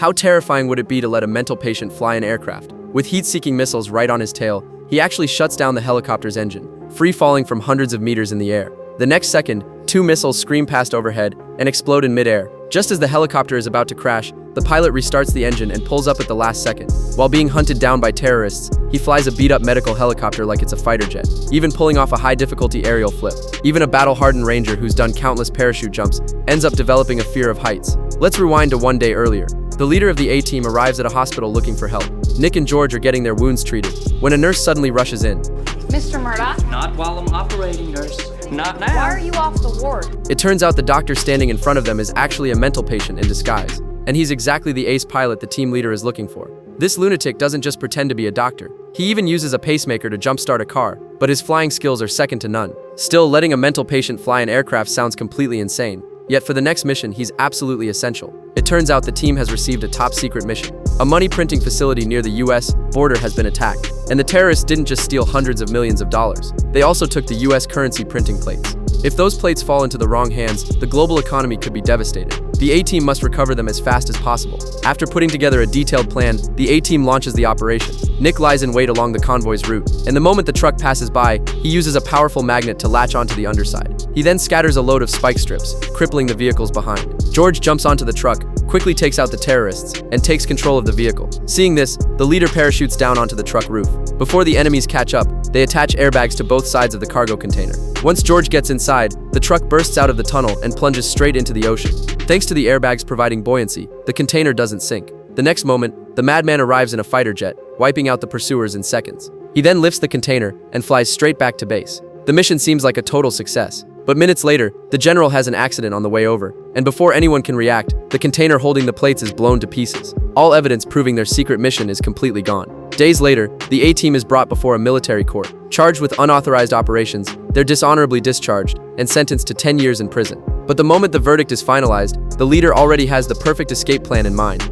How terrifying would it be to let a mental patient fly an aircraft? With heat-seeking missiles right on his tail, he actually shuts down the helicopter's engine, free-falling from hundreds of meters in the air. The next second, 2 missiles scream past overhead and explode in midair. Just as the helicopter is about to crash, the pilot restarts the engine and pulls up at the last second. While being hunted down by terrorists, he flies a beat-up medical helicopter like it's a fighter jet, even pulling off a high-difficulty aerial flip. Even a battle-hardened ranger who's done countless parachute jumps ends up developing a fear of heights. Let's rewind to one day earlier. The leader of the A-team arrives at a hospital looking for help. Nick and George are getting their wounds treated when a nurse suddenly rushes in. Mr. Murdoch? Not while I'm operating, nurse. Not now. Why are you off the ward? It turns out the doctor standing in front of them is actually a mental patient in disguise, and he's exactly the ace pilot the team leader is looking for. This lunatic doesn't just pretend to be a doctor. He even uses a pacemaker to jumpstart a car, but his flying skills are second to none. Still, letting a mental patient fly an aircraft sounds completely insane. Yet for the next mission, he's absolutely essential. It turns out the team has received a top-secret mission. A money-printing facility near the US border has been attacked, and the terrorists didn't just steal hundreds of millions of dollars. They also took the US currency printing plates. If those plates fall into the wrong hands, the global economy could be devastated. The A-team must recover them as fast as possible. After putting together a detailed plan, the A-team launches the operation. Nick lies in wait along the convoy's route, and the moment the truck passes by, he uses a powerful magnet to latch onto the underside. He then scatters a load of spike strips, crippling the vehicles behind. George jumps onto the truck, quickly takes out the terrorists, and takes control of the vehicle. Seeing this, the leader parachutes down onto the truck roof. Before the enemies catch up, they attach airbags to both sides of the cargo container. Once George gets inside, the truck bursts out of the tunnel and plunges straight into the ocean. Thanks to the airbags providing buoyancy, the container doesn't sink. The next moment, the madman arrives in a fighter jet, wiping out the pursuers in seconds. He then lifts the container and flies straight back to base. The mission seems like a total success. But minutes later, the general has an accident on the way over, and before anyone can react, the container holding the plates is blown to pieces. All evidence proving their secret mission is completely gone. Days later, the A-team is brought before a military court. Charged with unauthorized operations, they're dishonorably discharged and sentenced to 10 years in prison. But the moment the verdict is finalized, the leader already has the perfect escape plan in mind.